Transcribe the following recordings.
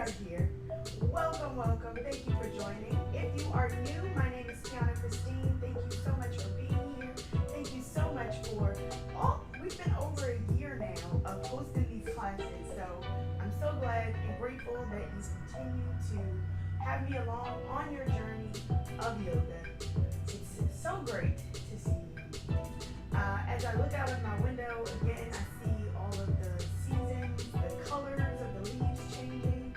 are here. Welcome, welcome. Thank you for joining. If you are new, my name is Tianna Christine. Thank you so much for being here. Thank you so much for we've been over a year now of hosting these classes. So I'm so glad and grateful that you continue to have me along on your journey of yoga. It's so great to see you. As I look out of my window, again, I see all of the seasons, the colors of the leaves changing,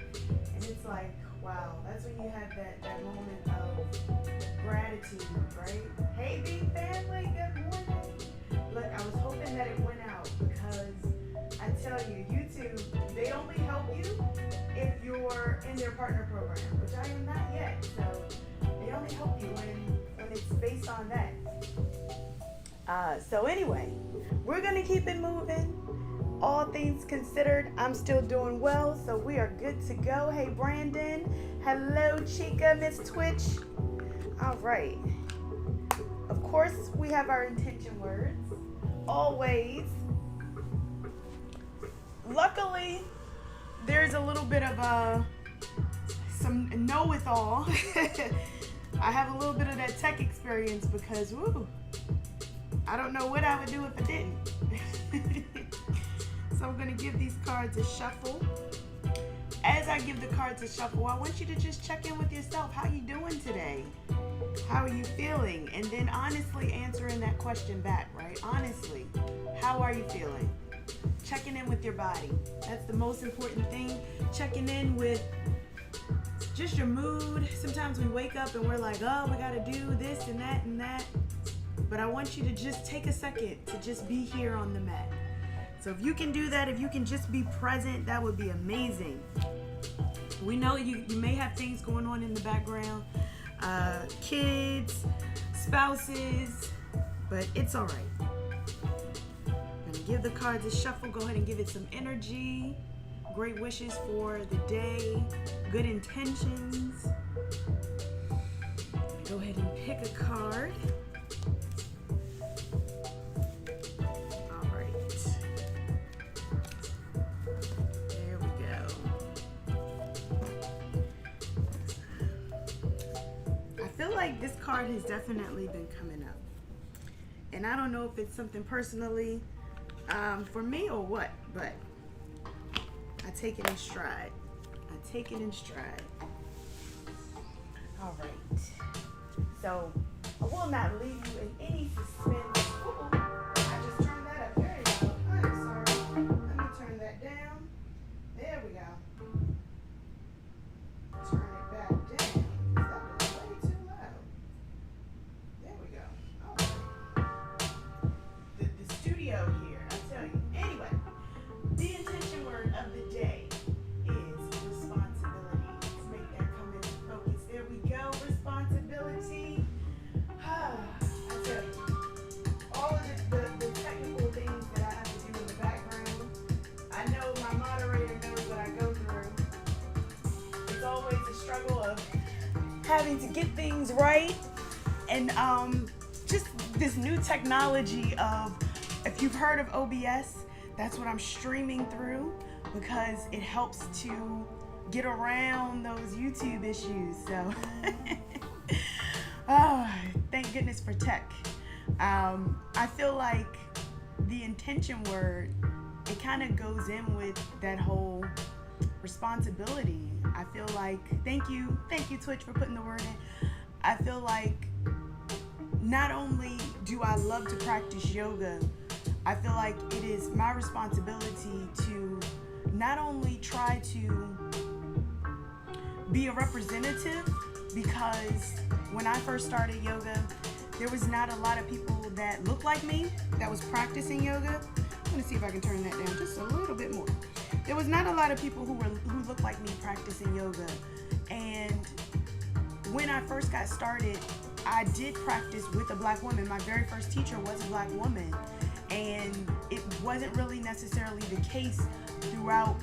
and it's like, wow, that's when you have that moment of gratitude, right? Hey, big family, good morning. Look, I was hoping that it went out because I tell you, YouTube, they only help you if you're in their partner program, which I am not yet, so they only help you when it's based on that. So anyway, we're going to keep it moving. All things considered, I'm still doing well, so we are good to go. Hey, Brandon. Hello, Chica, Miss Twitch. All right. Of course, we have our intention words. Always. Luckily, there's a little bit of some know-it-all. I have a little bit of that tech experience because, woo, I don't know what I would do if I didn't. So I'm going to give these cards a shuffle. As I give the cards a shuffle, I want you to just check in with yourself. How you doing today? How are you feeling? And then honestly answering that question back, right? Honestly, how are you feeling? Checking in with your body. That's the most important thing. Checking in with just your mood. Sometimes we wake up and we're like, oh, we got to do this and that and that. But I want you to just take a second to just be here on the mat. So if you can do that, if you can just be present, that would be amazing. We know you may have things going on in the background, kids, spouses, but it's all right. I'm gonna give the cards a shuffle. Go ahead and give it some energy. Great wishes for the day, good intentions. Go ahead and pick a card. Like this card has definitely been coming up, and I don't know if it's something personally for me or what, but I take it in stride. All right, so I will not leave you in any suspense. Ooh, I just turned that up. There you go. I'm sorry. Let me turn that down. There we go. Turn it back down. Here, I tell you. Anyway, the intention word of the day is responsibility. Let's make that come into focus. There we go. Responsibility. I tell you, all of the technical things that I have to do in the background, I know my moderator knows what I go through. It's always a struggle of having to get things right, and just this new technology of, if you've heard of OBS, that's what I'm streaming through because it helps to get around those YouTube issues. So, oh, thank goodness for tech. I feel like the intention word, it kind of goes in with that whole responsibility. I feel like, thank you Twitch for putting the word in. I feel like not only do I love to practice yoga, I feel like it is my responsibility to not only try to be a representative, because when I first started yoga, there was not a lot of people that looked like me that was practicing yoga. I'm gonna see if I can turn that down just a little bit more. There was not a lot of people who looked like me practicing yoga, and when I first got started, I did practice with a black woman. My very first teacher was a black woman. And it wasn't really necessarily the case throughout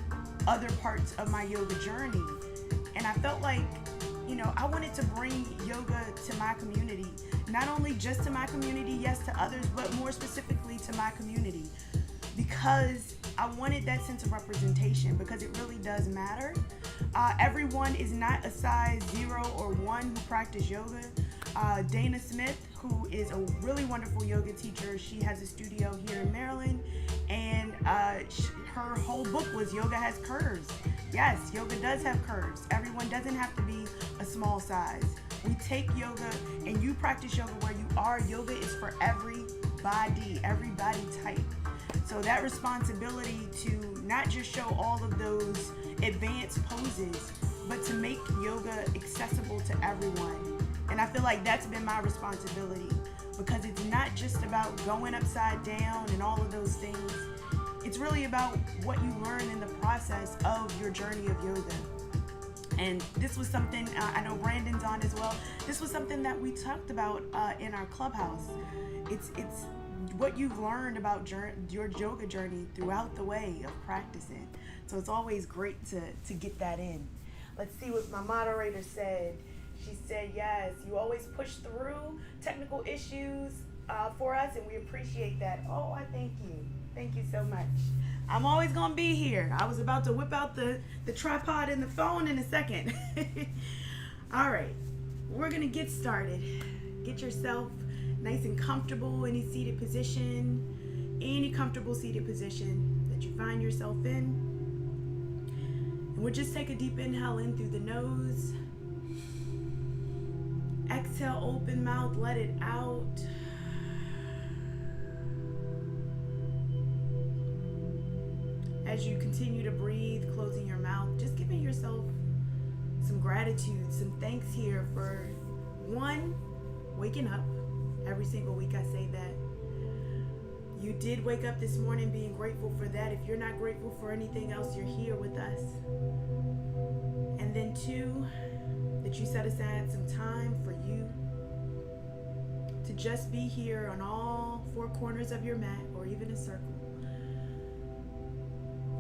other parts of my yoga journey. And I felt like, I wanted to bring yoga to my community. Not only just to my community, yes, to others, but more specifically to my community. Because I wanted that sense of representation because it really does matter. Everyone is not a size 0 or 1 who practice yoga. Dana Smith, who is a really wonderful yoga teacher, she has a studio here in Maryland, and her whole book was Yoga Has Curves. Yes, yoga does have curves. Everyone doesn't have to be a small size. We take yoga, and you practice yoga where you are. Yoga is for every body type. So that responsibility to not just show all of those advanced poses, but to make yoga accessible to everyone. And I feel like that's been my responsibility, because it's not just about going upside down and all of those things. It's really about what you learn in the process of your journey of yoga. And this was something, I know Brandon's on as well, this was something that we talked about in our clubhouse. It's what you've learned about your yoga journey throughout the way of practicing. So it's always great to get that in. Let's see what my moderator said. She said, yes, you always push through technical issues for us, and we appreciate that. Oh, I thank you. Thank you so much. I'm always going to be here. I was about to whip out the tripod and the phone in a second. All right, we're going to get started. Get yourself nice and comfortable, any seated position, any comfortable seated position that you find yourself in. And we'll just take a deep inhale in through the nose. Exhale, open mouth, let it out. As you continue to breathe, closing your mouth, just giving yourself some gratitude, some thanks here for, one, waking up. Every single week I say that. You did wake up this morning, being grateful for that. If you're not grateful for anything else, you're here with us. And then two, that you set aside some time for you to just be here on all four corners of your mat, or even a circle.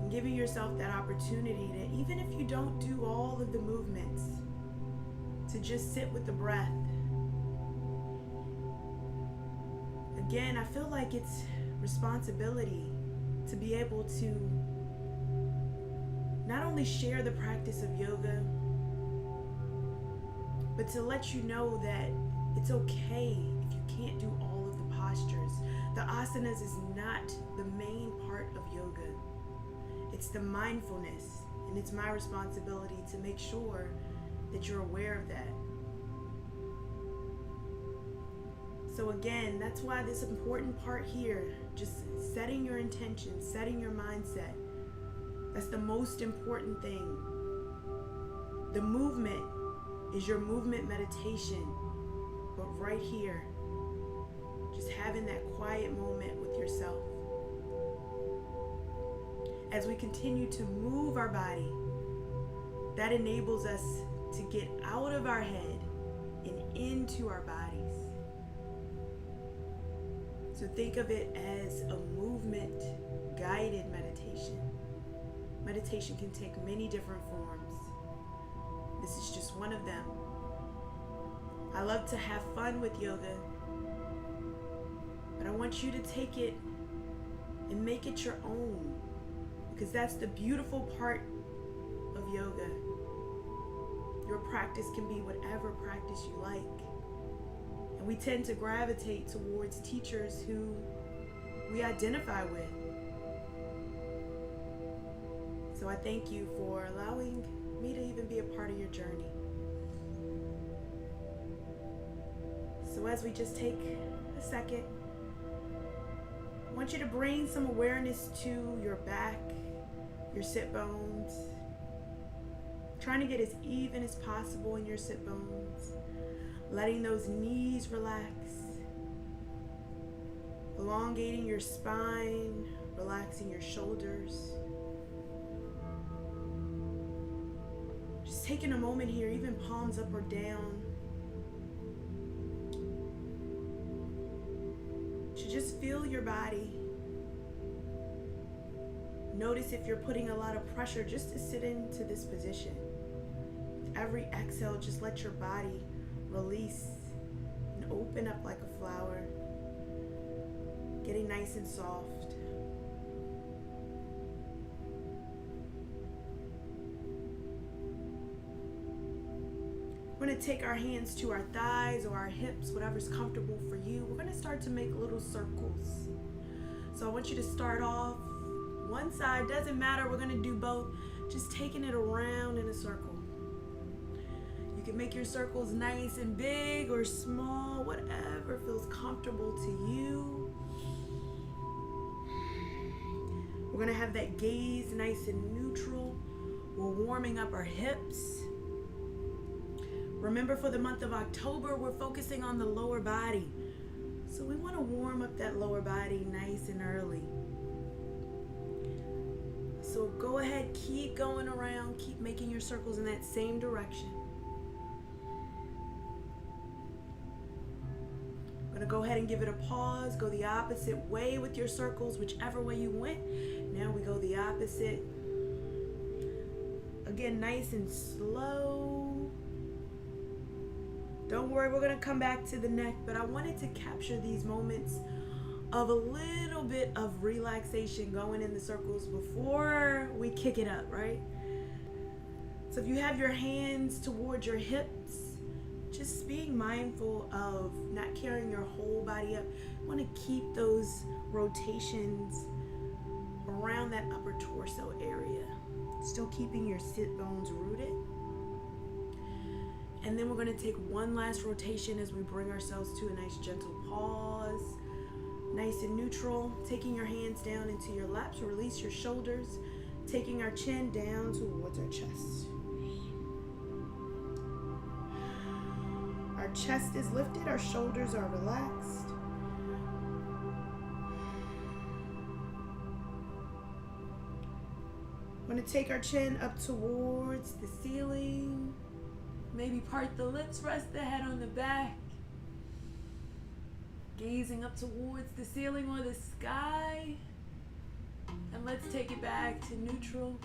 And giving yourself that opportunity to, even if you don't do all of the movements, to just sit with the breath. Again, I feel like it's responsibility to be able to not only share the practice of yoga, but to let you know that it's okay if you can't do all of the postures. The asanas is not the main part of yoga. It's the mindfulness, and it's my responsibility to make sure that you're aware of that. So again, that's why this important part here, just setting your intention, setting your mindset, that's the most important thing. The movement is your movement meditation, but right here, just having that quiet moment with yourself. As we continue to move our body, that enables us to get out of our head and into our bodies. So think of it as a movement guided meditation. Meditation can take many different forms. This is just one of them. I love to have fun with yoga, but I want you to take it and make it your own, because that's the beautiful part of yoga. Your practice can be whatever practice you like. And we tend to gravitate towards teachers who we identify with. So I thank you for allowing me to even be a part of your journey. So as we just take a second, I want you to bring some awareness to your back, your sit bones. Trying to get as even as possible in your sit bones. Letting those knees relax. Elongating your spine, relaxing your shoulders. Just taking a moment here, even palms up or down, to just feel your body. Notice if you're putting a lot of pressure just to sit into this position. With every exhale, just let your body release and open up like a flower, getting nice and soft. We're going to take our hands to our thighs or our hips, whatever's comfortable for you. We're going to start to make little circles. So I want you to start off one side, doesn't matter, we're going to do both, just taking it around in a circle. You can make your circles nice and big or small, whatever feels comfortable to you. We're going to have that gaze nice and neutral. We're warming up our hips. Remember, for the month of October, we're focusing on the lower body. So we want to warm up that lower body nice and early. So go ahead, keep going around, keep making your circles in that same direction. I'm going to go ahead and give it a pause. Go the opposite way with your circles, whichever way you went. Now we go the opposite. Again, nice and slow. Don't worry, we're going to come back to the neck, but I wanted to capture these moments of a little bit of relaxation going in the circles before we kick it up, right? So if you have your hands towards your hips, just being mindful of not carrying your whole body up. You want to keep those rotations around that upper torso area. Still keeping your sit bones rooted. And then we're going to take one last rotation as we bring ourselves to a nice gentle pause. Nice and neutral. Taking your hands down into your laps. Release your shoulders. Taking our chin down towards our chest. Our chest is lifted. Our shoulders are relaxed. We're going to take our chin up towards the ceiling. Maybe part the lips, rest the head on the back. Gazing up towards the ceiling or the sky. And let's take it back to neutral.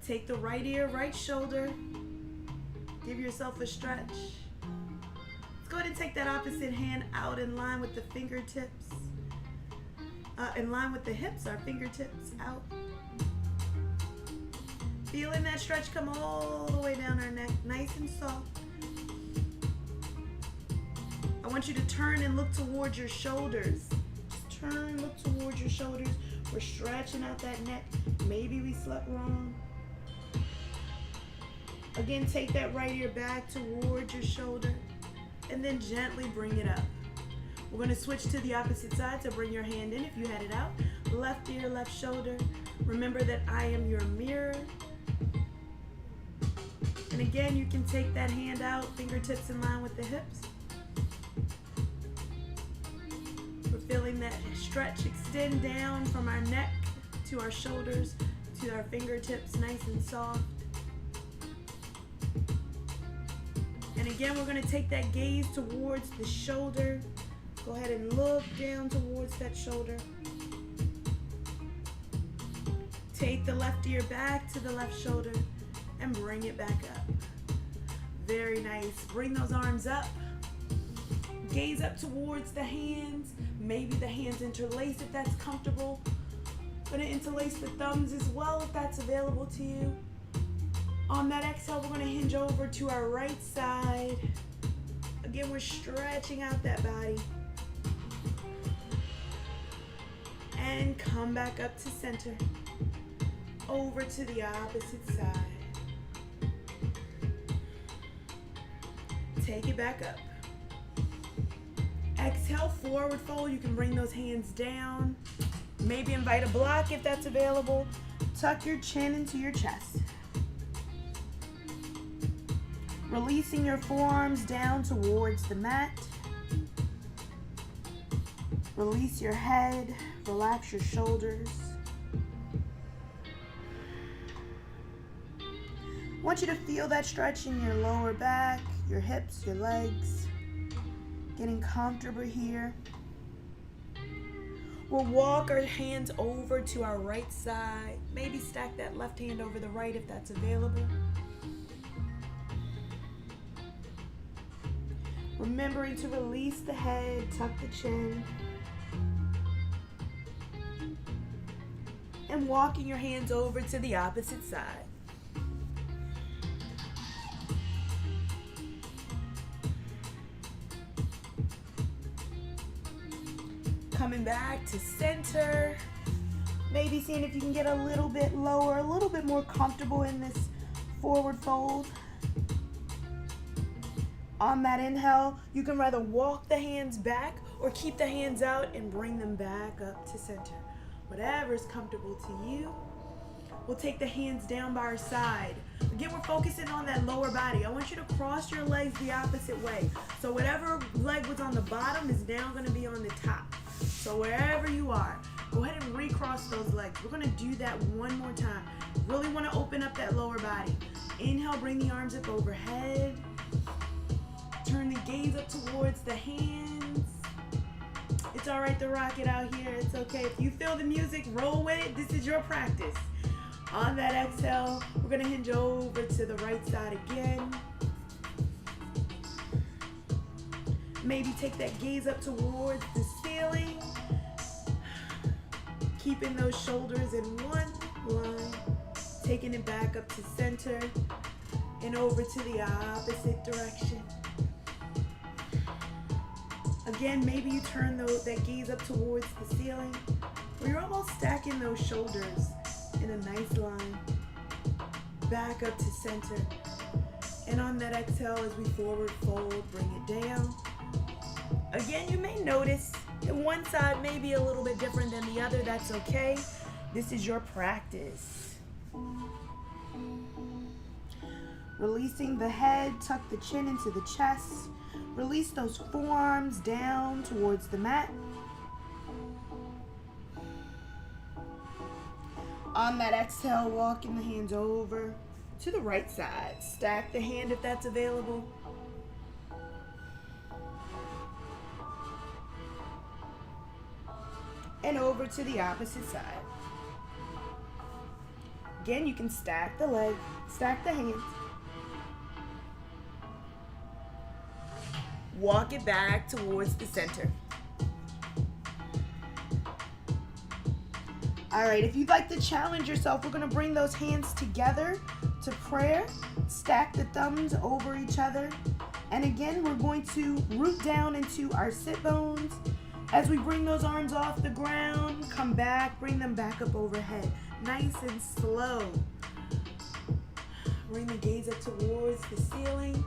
Take the right ear, right shoulder. Give yourself a stretch. Let's go ahead and take that opposite hand out in line with the fingertips. In line with the hips, our fingertips out. Feeling that stretch come all the way down our neck, nice and soft. I want you to turn and look towards your shoulders. Just turn, look towards your shoulders. We're stretching out that neck. Maybe we slept wrong. Again, take that right ear back towards your shoulder and then gently bring it up. We're going to switch to the opposite side, so bring your hand in if you had it out. Left ear, left shoulder. Remember that I am your mirror. And again, you can take that hand out, fingertips in line with the hips. We're feeling that stretch extend down from our neck to our shoulders to our fingertips, nice and soft. And again, we're going to take that gaze towards the shoulder. Go ahead and look down towards that shoulder. Take the left ear back to the left shoulder and bring it back up. Very nice. Bring those arms up. Gaze up towards the hands. Maybe the hands interlace if that's comfortable. Going to interlace the thumbs as well if that's available to you. On that exhale, we're going to hinge over to our right side. Again, we're stretching out that body. And come back up to center. Over to the opposite side. Take it back up. Exhale, forward fold. You can bring those hands down. Maybe invite a block if that's available. Tuck your chin into your chest. Releasing your forearms down towards the mat. Release your head. Relax your shoulders. I want you to feel that stretch in your lower back, your hips, your legs. Getting comfortable here. We'll walk our hands over to our right side. Maybe stack that left hand over the right if that's available. Remembering to release the head, tuck the chin. And walking your hands over to the opposite side. coming back to center. Maybe seeing if you can get a little bit lower, a little bit more comfortable in this forward fold. On that inhale, you can rather walk the hands back or keep the hands out and bring them back up to center. Whatever is comfortable to you. We'll take the hands down by our side. Again, we're focusing on that lower body. I want you to cross your legs the opposite way. So whatever leg was on the bottom is now going to be on the top. So wherever you are, go ahead and recross those legs. We're going to do that one more time. Really want to open up that lower body. Inhale, bring the arms up overhead. Turn the gaze up towards the hands. It's all right to rock it out here. It's okay. If you feel the music, roll with it. This is your practice. On that exhale, we're going to hinge over to the right side again. Maybe take that gaze up towards the ceiling. Keeping those shoulders in one line. Taking it back up to center and over to the opposite direction. Again, maybe you turn that gaze up towards the ceiling, where you're almost stacking those shoulders in a nice line. Back up to center. And on that exhale, as we forward fold, bring it down. Again, you may notice that one side may be a little bit different than the other. That's okay. This is your practice. Releasing the head, tuck the chin into the chest. Release those forearms down towards the mat. On that exhale, walking the hands over to the right side. Stack the hand if that's available. And over to the opposite side. Again, you can stack the leg, stack the hands. Walk it back towards the center. All right, if you'd like to challenge yourself, we're going to bring those hands together to prayer. Stack the thumbs over each other. And again, we're going to root down into our sit bones. As we bring those arms off the ground, come back, bring them back up overhead. Nice and slow. Bring the gaze up towards the ceiling.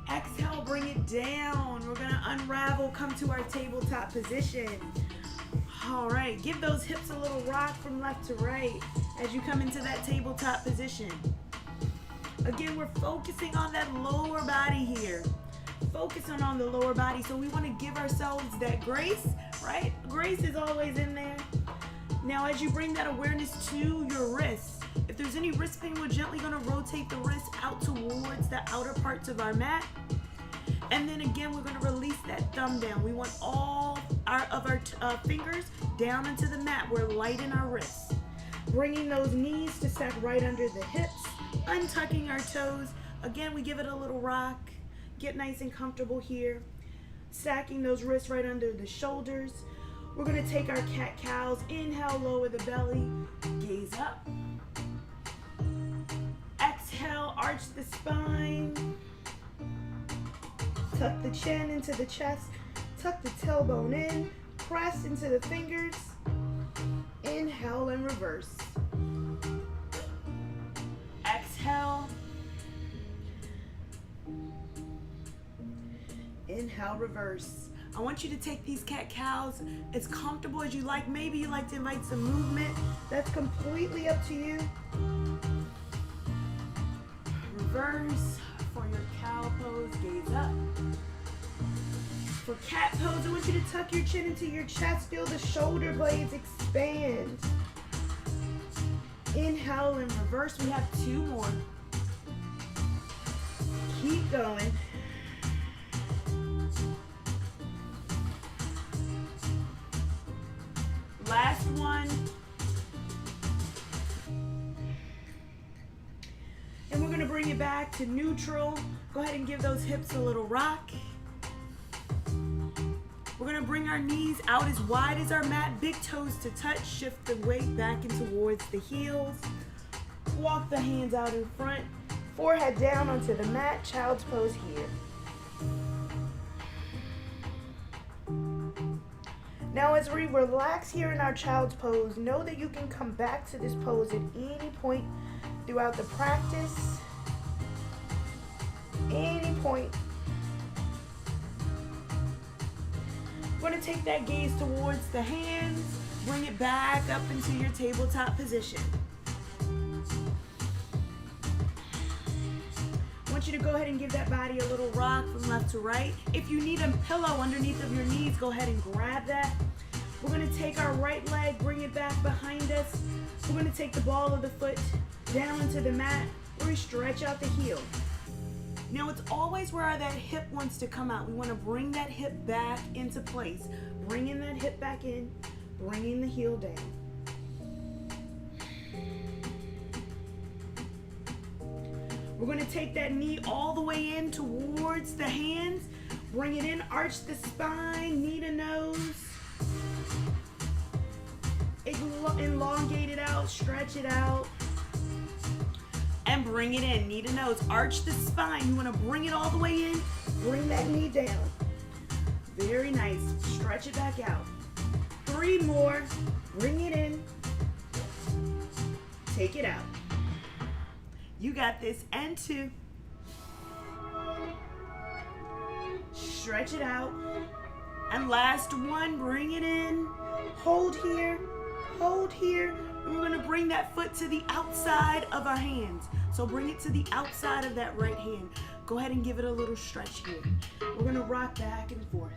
Exhale, bring it down. We're gonna unravel, come to our tabletop position. All right, give those hips a little rock from left to right as you come into that tabletop position. Again, we're focusing on that lower body here. Focusing on the lower body. So we wanna give ourselves that grace, right? Grace is always in there. Now, as you bring that awareness to your wrists, if there's any wrist pain, we're gently going to rotate the wrist out towards the outer parts of our mat. And then again, we're going to release that thumb down. We want all of our fingers down into the mat. We're light in our wrists. Bringing those knees to stack right under the hips. Untucking our toes. Again, we give it a little rock. Get nice and comfortable here. Stacking those wrists right under the shoulders. We're going to take our cat-cows. Inhale, lower the belly. Gaze up. Exhale, arch the spine. Tuck the chin into the chest. Tuck the tailbone in. Press into the fingers. Inhale and reverse. Exhale. Inhale, reverse. I want you to take these cat-cows as comfortable as you like. Maybe you like to invite some movement. That's completely up to you. Reverse for your cow pose, gaze up. For cat pose, I want you to tuck your chin into your chest, feel the shoulder blades expand. Inhale and reverse, we have 2 more. Keep going. Last one. And we're gonna bring it back to neutral. Go ahead and give those hips a little rock. We're gonna bring our knees out as wide as our mat, big toes to touch, shift the weight back in towards the heels. Walk the hands out in front, forehead down onto the mat, child's pose here. Now as we relax here in our child's pose, know that you can come back to this pose at any point throughout the practice. Any point. We're going to take that gaze towards the hands, bring it back up into your tabletop position. I want you to go ahead and give that body a little rock from left to right. If you need a pillow underneath of your knees, go ahead and grab that. We're going to take our right leg, bring it back behind us. We're going to take the ball of the foot down into the mat where we stretch out the heel. Now it's always where that hip wants to come out. We want to bring that hip back into place. Bringing that hip back in, bringing the heel down. We're going to take that knee all the way in towards the hands. Bring it in, arch the spine, knee to nose. Elongate it out, stretch it out. And bring it in, knee to nose. Arch the spine. You want to bring it all the way in. Bring that knee down. Very nice. Stretch it back out. 3 more. Bring it in. Take it out. You got this. And 2. Stretch it out. And last one. Bring it in. Hold here. Hold here. And we're going to bring that foot to the outside of our hands. So bring it to the outside of that right hand. Go ahead and give it a little stretch here. We're going to rock back and forth.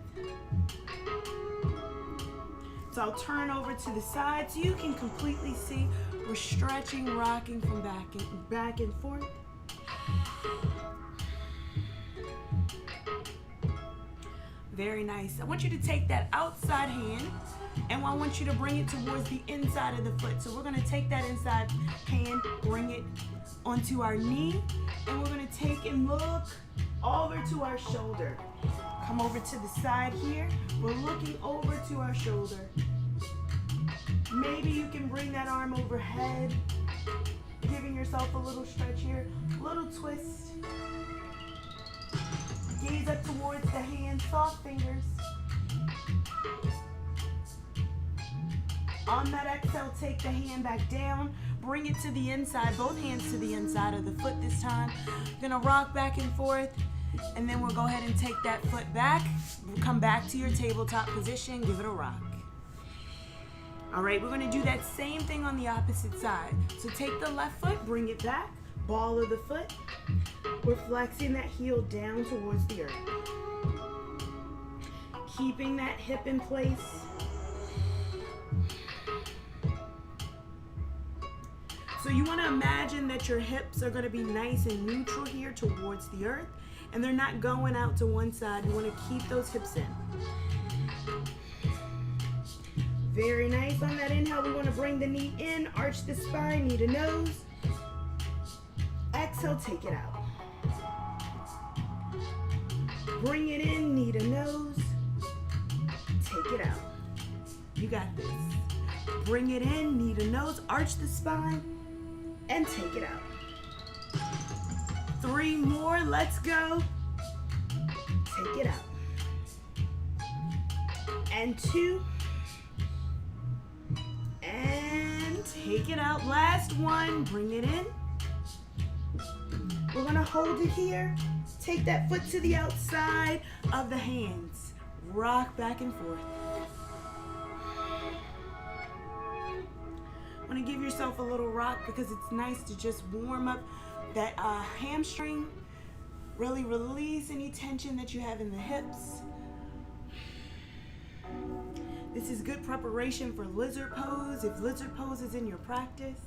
So I'll turn over to the side so you can completely see we're stretching, rocking from back and forth. Very nice. I want you to take that outside hand and I want you to bring it towards the inside of the foot. So we're going to take that inside hand, bring it onto our knee, and we're going to take and look over to our shoulder. Come over to the side here. We're looking over to our shoulder. Maybe you can bring that arm overhead, giving yourself a little stretch here, little twist. Gaze up towards the hand, soft fingers. On that exhale, take the hand back down, bring it to the inside, both hands to the inside of the foot this time. You're gonna rock back and forth, and then we'll go ahead and take that foot back. We'll come back to your tabletop position, give it a rock. All right, we're gonna do that same thing on the opposite side. So take the left foot, bring it back, ball of the foot. We're flexing that heel down towards the earth. Keeping that hip in place. So you want to imagine that your hips are going to be nice and neutral here towards the earth, and they're not going out to one side. You want to keep those hips in. Very nice. On that inhale, we want to bring the knee in, arch the spine, knee to nose. Exhale, take it out. Bring it in, knee to nose. Take it out. You got this. Bring it in, knee to nose, arch the spine, and take it out. 3 more, let's go. Take it out. And 2. And take it out. Last one, bring it in. We're gonna hold it here. Take that foot to the outside of the hands. Rock back and forth. Want to give yourself a little rock because it's nice to just warm up that hamstring. Really release any tension that you have in the hips. This is good preparation for lizard pose, if lizard pose is in your practice.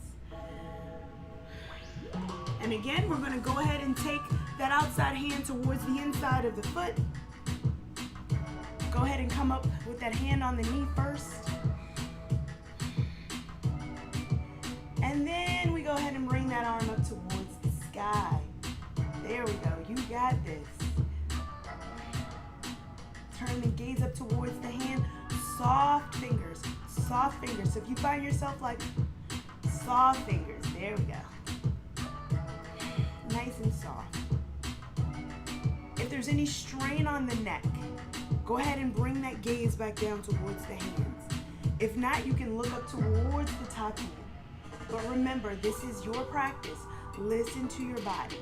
And again, we're going to go ahead and take that outside hand towards the inside of the foot. Go ahead and come up with that hand on the knee first. And then we go ahead and bring that arm up towards the sky. There we go. You got this. Turn the gaze up towards the hand. Soft fingers. Soft fingers. So if you find yourself like soft fingers, there we go. Nice and soft. If there's any strain on the neck, Go ahead and bring that gaze back down towards the hands. If not, you can look up towards the top hand. But remember, this is your practice. Listen to your body.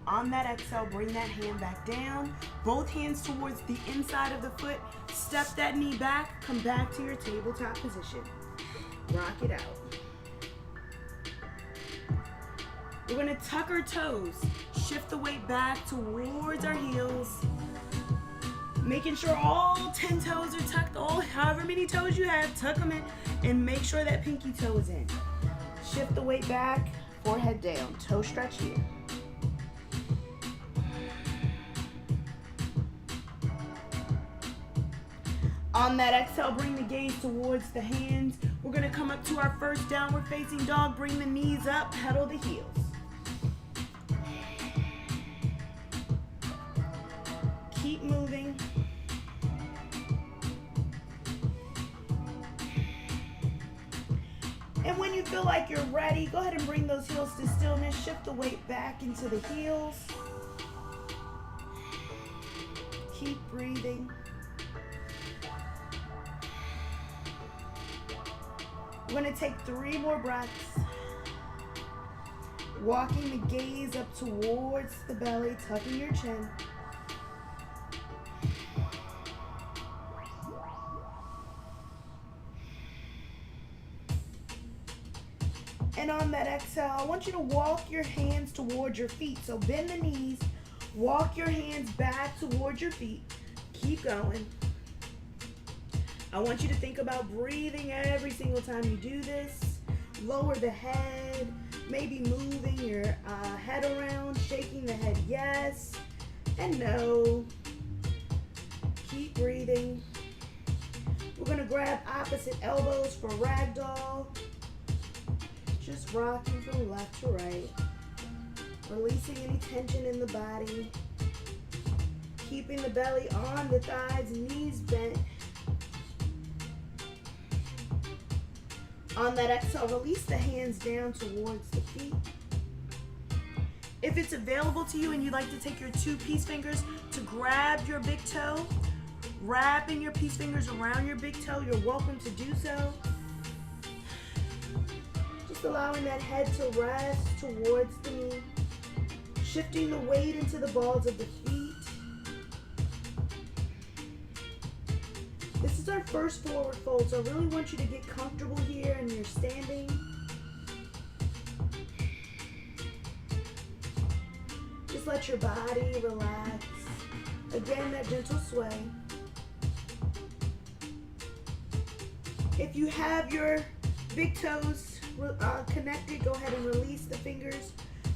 On that exhale, bring that hand back down. Both hands towards the inside of the foot. Step that knee back. Come back to your tabletop position. Rock it out. We're going to tuck our toes. Shift the weight back towards our heels. Making sure all 10 toes are tucked. However many toes you have, tuck them in. And make sure that pinky toe is in. Shift the weight back. Forehead down. Toe stretch here. On that exhale, bring the gaze towards the hands. We're going to come up to our first downward facing dog. Bring the knees up, pedal the heels. Keep moving. And when you feel like you're ready, go ahead and bring those heels to stillness. Shift the weight back into the heels. Keep breathing. We're going to take 3 more breaths. Walking the gaze up towards the belly, tucking your chin. And on that exhale, I want you to walk your hands towards your feet. So bend the knees, walk your hands back towards your feet. Keep going. I want you to think about breathing every single time you do this. Lower the head, maybe moving your head around, shaking the head yes and no. Keep breathing. We're going to grab opposite elbows for Ragdoll. Just rocking from left to right. Releasing any tension in the body. Keeping the belly on the thighs, knees bent. On that exhale, release the hands down towards the feet. If it's available to you and you'd like to take your 2 peace fingers to grab your big toe, wrapping your peace fingers around your big toe, you're welcome to do so. Just allowing that head to rest towards the knee. Shifting the weight into the balls of the feet. This is our first forward fold, so I really want you to get comfortable here and you're standing. Just let your body relax. Again, that gentle sway. If you have your big toes connected, go ahead and release the fingers.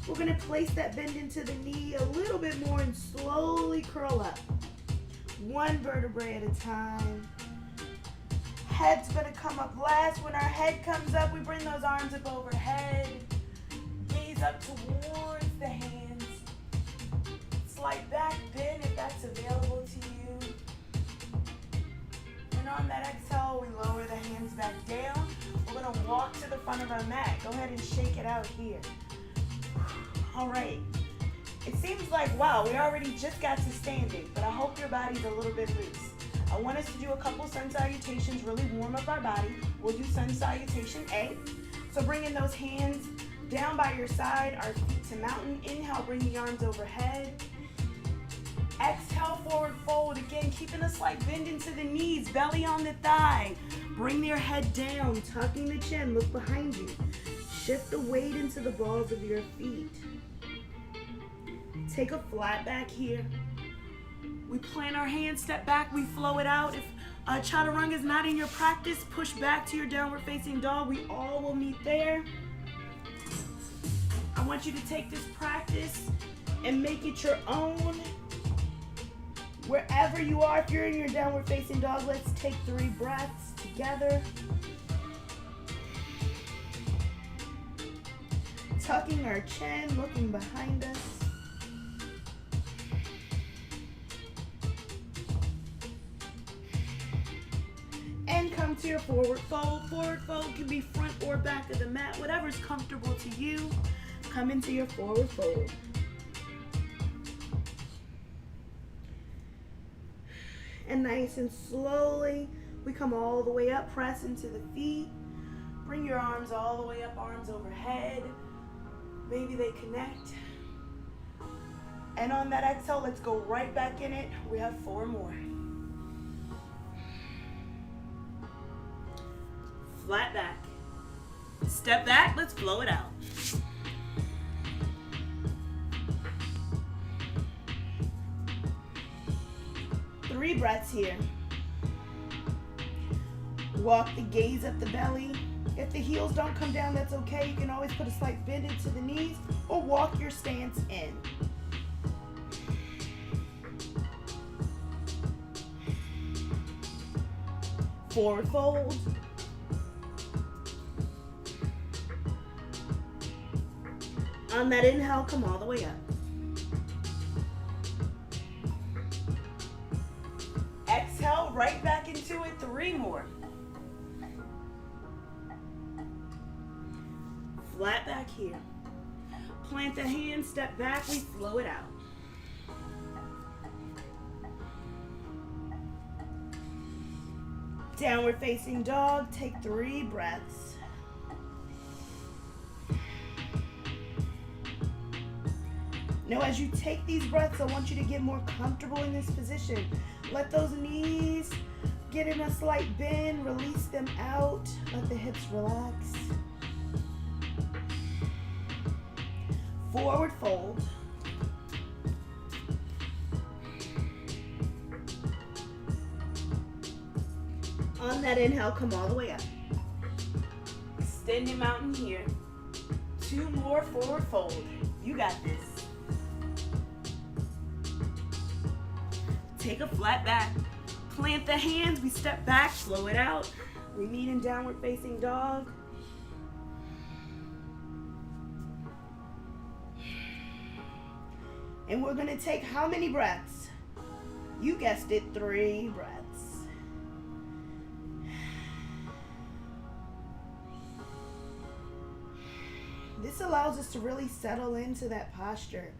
We're going to place that bend into the knee a little bit more and slowly curl up. 1 vertebrae at a time. Head's going to come up last. When our head comes up, we bring those arms up overhead. Gaze up towards the hands. Slight back bend if that's available to you. And on that exhale, we lower the hands back down. We're going to walk to the front of our mat. Go ahead and shake it out here. All right. It seems like, wow, we already just got to standing, but I hope your body's a little bit loose. I want us to do a couple sun salutations, really warm up our body. We'll do sun salutation A. So bringing those hands down by your side, our feet to mountain. Inhale, bring the arms overhead. Exhale, forward fold. Again, keeping a slight bend into the knees, belly on the thigh. Bring your head down, tucking the chin, look behind you. Shift the weight into the balls of your feet. Take a flat back here. We plant our hands, step back, we flow it out. If chaturanga is not in your practice, push back to your downward facing dog. We all will meet there. I want you to take this practice and make it your own. Wherever you are, if you're in your downward facing dog, let's take 3 breaths together. Tucking our chin, looking behind us. And come to your forward fold. Forward fold can be front or back of the mat, whatever's comfortable to you. Come into your forward fold. And nice and slowly, we come all the way up, press into the feet. Bring your arms all the way up, arms overhead. Maybe they connect. And on that exhale, let's go right back in it. We have 4 more. Flat back. Step back, let's blow it out. Three breaths here. Walk the gaze up the belly. If the heels don't come down, that's okay. You can always put a slight bend into the knees or walk your stance in. Forward fold. On that inhale, come all the way up. Exhale, right back into it. 3 more. Flat back here. Plant the hand, step back, we flow it out. Downward facing dog, take 3 breaths. Now as you take these breaths, I want you to get more comfortable in this position. Let those knees get in a slight bend, release them out, let the hips relax. Forward fold. On that inhale, come all the way up. Extend your mountain here. 2 more forward fold. You got this. Take a flat back. Plant the hands. We step back, slow it out. We meet in downward facing dog. And we're going to take how many breaths? You guessed it, 3 breaths. This allows us to really settle into that posture,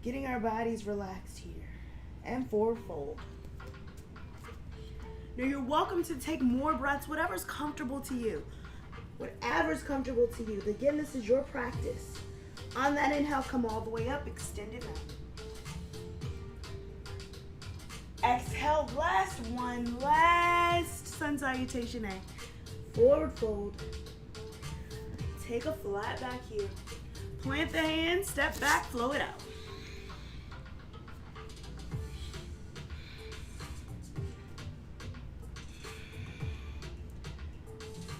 getting our bodies relaxed here. And forward fold. Now you're welcome to take more breaths, whatever's comfortable to you. Whatever's comfortable to you. Again, this is your practice. On that inhale, come all the way up, extend it out. Exhale, last one, last sun salutation A. Forward fold. Take a flat back here. Plant the hands, step back, flow it out.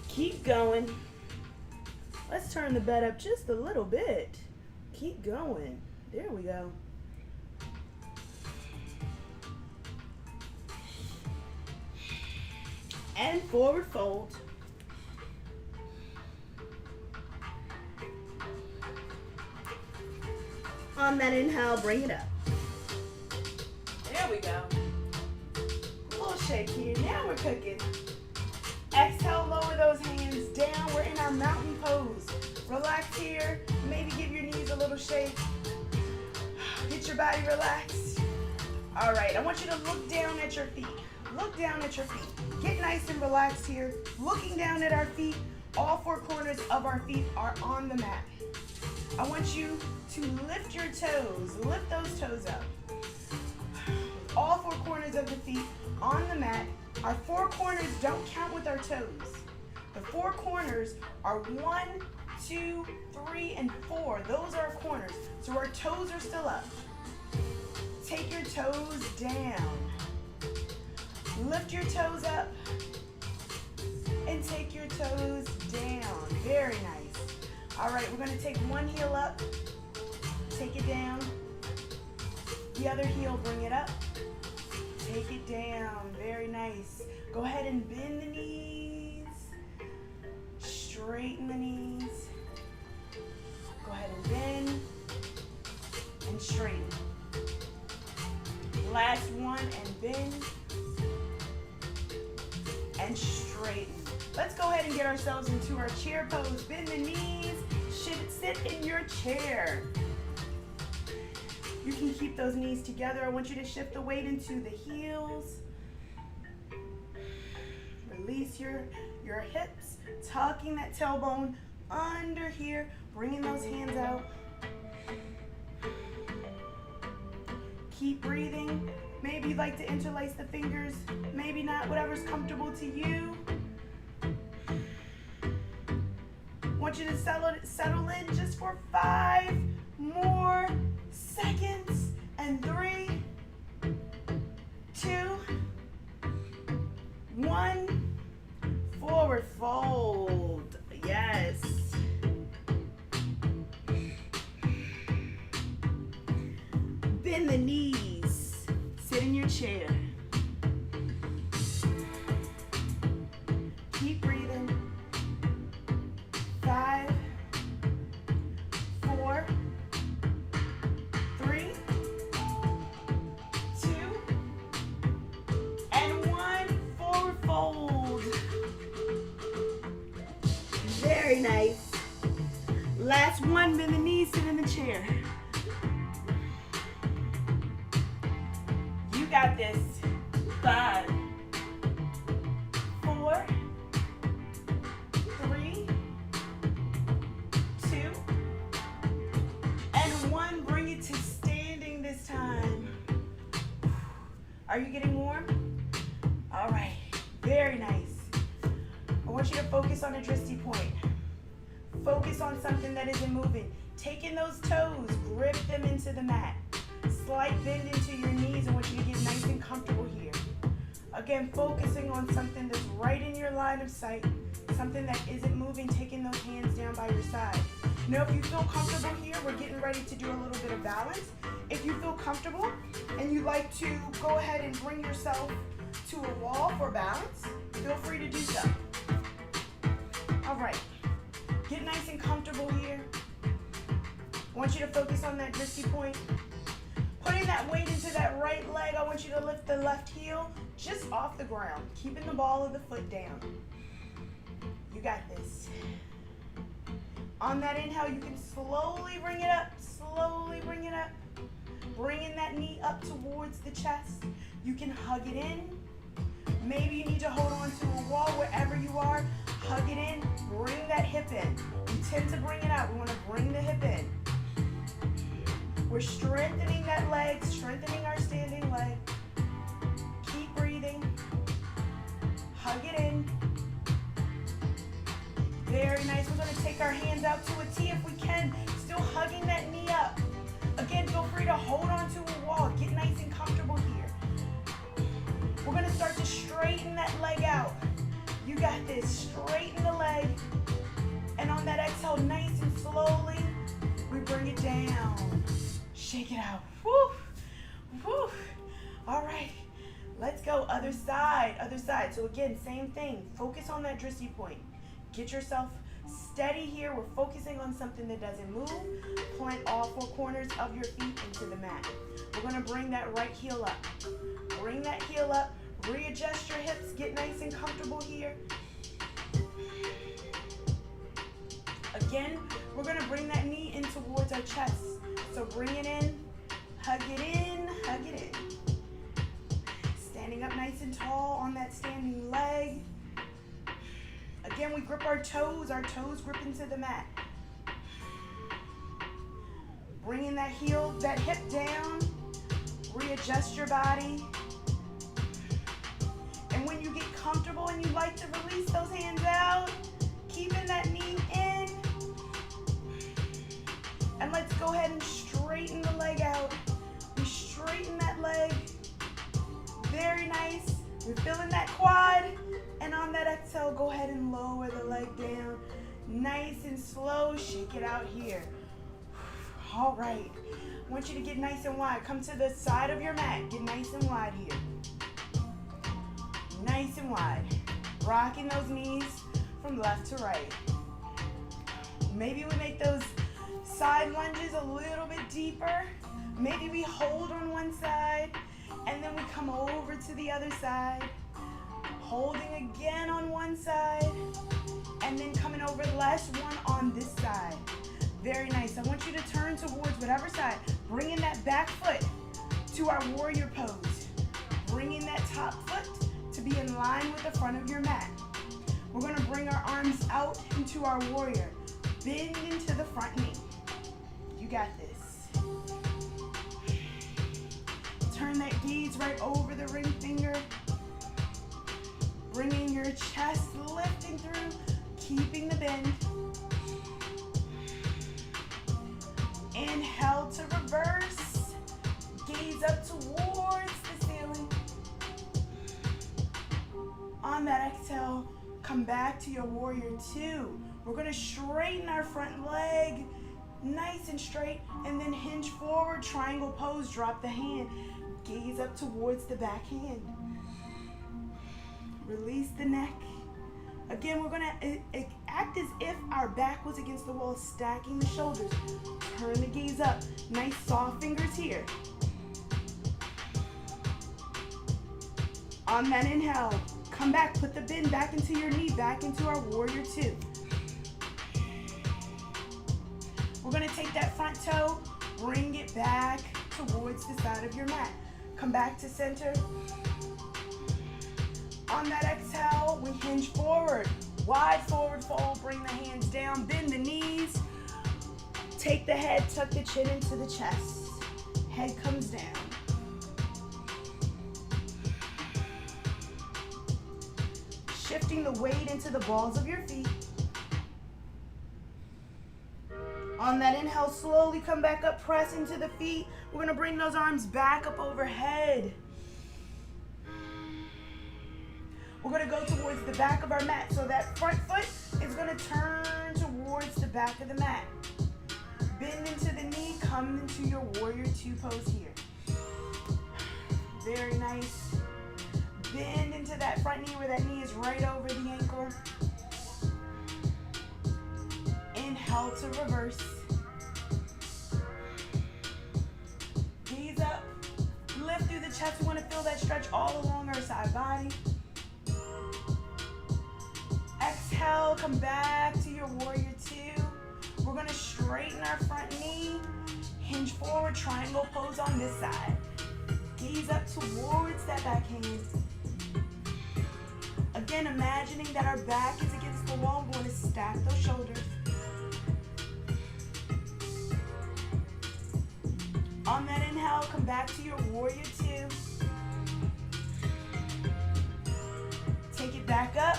Keep going. Let's turn the bed up just a little bit. Keep going. There we go. And forward fold. On that inhale, bring it up. There we go. A little shake here. Now we're cooking. Exhale, lower those hands down. We're in our mountain pose. Relax here. Maybe give your knees a little shake. Get your body relaxed. All right, I want you to look down at your feet. Look down at your feet. Get nice and relaxed here. Looking down at our feet. All 4 corners of our feet are on the mat. I want you to lift your toes. Lift those toes up. All 4 corners of the feet on the mat. Our 4 corners don't count with our toes. The 4 corners are 1, 2, 3, and 4. Those are our corners. So our toes are still up. Take your toes down. Lift your toes up. And take your toes down. Very nice. All right, we're going to take one heel up. Take it down. The other heel, bring it up. Take it down. Very nice. Go ahead and bend the knees. Straighten the knees. Go ahead and bend and straighten. Last one, and bend and straighten. Let's go ahead and get ourselves into our chair pose. Bend the knees. Sit in your chair. You can keep those knees together. I want you to shift the weight into the heels. Release your hips, tucking that tailbone under here, bringing those hands out. Keep breathing. Maybe you'd like to interlace the fingers, maybe not, whatever's comfortable to you. I want you to settle in just for 5 more seconds. And 3, 2, 1. Forward fold. Yes. Bend the knees. Sit in your chair. Keep breathing. 5, 4, 3, 2, and 1. Forward fold. Very nice. Last one, bend the knees, sit in the chair. You got this. 5, 4, 3, 2, and 1. Bring it to standing this time. Are you getting warm? All right, very nice. I want you to focus on a drishti point. Focus on something that isn't moving. Taking those toes, grip them into the mat. Slight bend into your knees. I want you to get nice and comfortable here. Again, focusing on something that's right in your line of sight, something that isn't moving, taking those hands down by your side. Now, if you feel comfortable here, we're getting ready to do a little bit of balance. If you feel comfortable and you'd like to go ahead and bring yourself to a wall for balance, feel free to do so. All right, get nice and comfortable here. I want you to focus on that drishti point. Putting that weight into that right leg, I want you to lift the left heel just off the ground, keeping the ball of the foot down. You got this. On that inhale, you can slowly bring it up, slowly bring it up. Bringing that knee up towards the chest. You can hug it in. Maybe you need to hold on to a wall wherever you are. Hug it in, bring that hip in. We tend to bring it out. We want to bring the hip in. We're strengthening that leg, strengthening our standing leg. Keep breathing. Hug it in. Very nice. We're going to take our hands out to a T if we can. Still hugging that knee up. Again, feel free to hold on to a wall. Get nice and comfortable here. We're going to start to straighten that leg out. You got this. Straighten the leg. And on that exhale, nice and slowly, we bring it down. Shake it out. Woo. Woo. All right. Let's go. Other side. Other side. So again, same thing. Focus on that drishti point. Get yourself steady here. We're focusing on something that doesn't move. Plant all 4 corners of your feet into the mat. We're going to bring that right heel up. Bring that heel up. Readjust your hips. Get nice and comfortable here. Again, we're going to bring that knee in towards our chest. So bring it in, hug it in, hug it in. Standing up nice and tall on that standing leg. Again, we grip our toes grip into the mat. Bringing that heel, that hip down. Readjust your body. And when you get comfortable and you like to release those hands out, keeping that knee in. And let's go ahead and straighten the leg out. We straighten that leg. Very nice. We're feeling that quad. And on that exhale, go ahead and lower the leg down. Nice and slow. Shake it out here. All right. I want you to get nice and wide. Come to the side of your mat. Get nice and wide here. Nice and wide. Rocking those knees from left to right. Maybe we make those side lunges a little bit deeper. Maybe we hold on one side and then we come over to the other side. Holding again on one side and then coming over the last one on this side. Very nice. I want you to turn towards whatever side. Bringing that back foot to our warrior pose. Bringing that top foot to be in line with the front of your mat. We're going to bring our arms out into our warrior. Bend into the front knee. You got this. Turn that gaze right over the ring finger. Bringing your chest, lifting through, keeping the bend. Inhale to reverse. Gaze up towards the ceiling. On that exhale, come back to your warrior two. We're going to straighten our front leg, nice and straight, and then hinge forward, triangle pose, drop the hand. Gaze up towards the back hand. Release the neck. Again, we're going to act as if our back was against the wall, stacking the shoulders. Turn the gaze up. Nice soft fingers here. On that inhale, come back, put the bend back into your knee, back into our warrior two. We're going to take that front toe, bring it back towards the side of your mat. Come back to center. On that exhale, we hinge forward. Wide forward fold, bring the hands down, bend the knees. Take the head, tuck the chin into the chest. Head comes down. Shifting the weight into the balls of your feet. On that inhale, slowly come back up, press into the feet. We're going to bring those arms back up overhead. We're going to go towards the back of our mat. So that front foot is going to turn towards the back of the mat. Bend into the knee, come into your warrior two pose here. Very nice. Bend into that front knee where that knee is right over the ankle. Inhale to reverse. Gaze up. Lift through the chest. We want to feel that stretch all along our side body. Exhale, come back to your warrior two. We're going to straighten our front knee. Hinge forward, triangle pose on this side. Gaze up towards that back hand. Again, imagining that our back is against the wall. We're going to stack those shoulders. On that inhale, come back to your warrior two. Take it back up.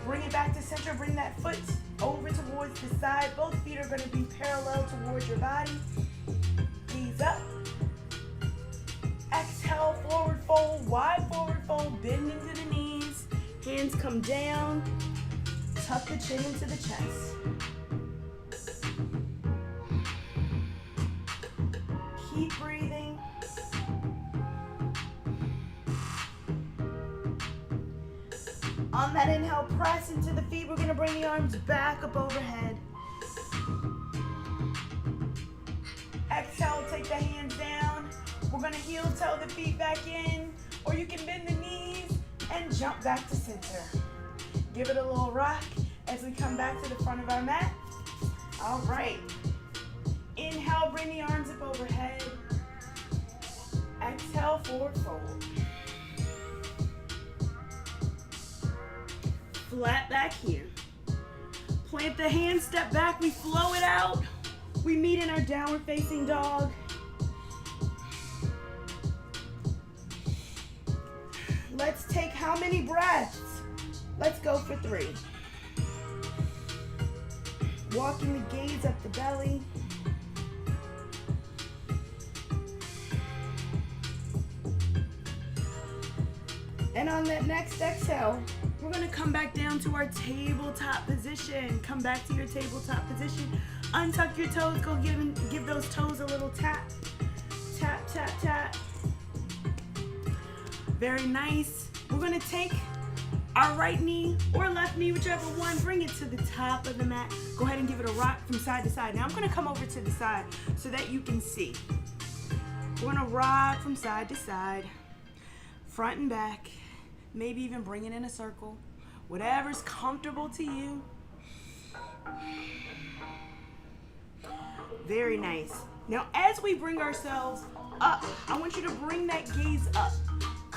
Bring it back to center. Bring that foot over towards the side. Both feet are going to be parallel towards your body. Gaze up. Exhale, forward fold, wide forward fold, bend into the knees. Hands come down. Tuck the chin into the chest. Keep breathing. On that inhale, press into the feet. We're going to bring the arms back up overhead. Exhale, take the hands down. We're going to heel toe the feet back in, or you can bend the knees and jump back to center. Give it a little rock as we come back to the front of our mat. All right. Inhale, bring the arms up overhead. Exhale, forward fold. Flat back here. Plant the hands, step back, we flow it out. We meet in our downward facing dog. Let's take how many breaths? Let's go for 3. Walking the gaze up the belly. And on that next exhale, we're going to come back down to our tabletop position. Come back to your tabletop position. Untuck your toes. Go give those toes a little tap. Tap, tap, tap. Very nice. We're going to take our right knee or left knee, whichever one, bring it to the top of the mat. Go ahead and give it a rock from side to side. Now I'm going to come over to the side so that you can see. We're going to rock from side to side, front and back, maybe even bring it in a circle, whatever's comfortable to you. Very nice. Now, as we bring ourselves up, I want you to bring that gaze up.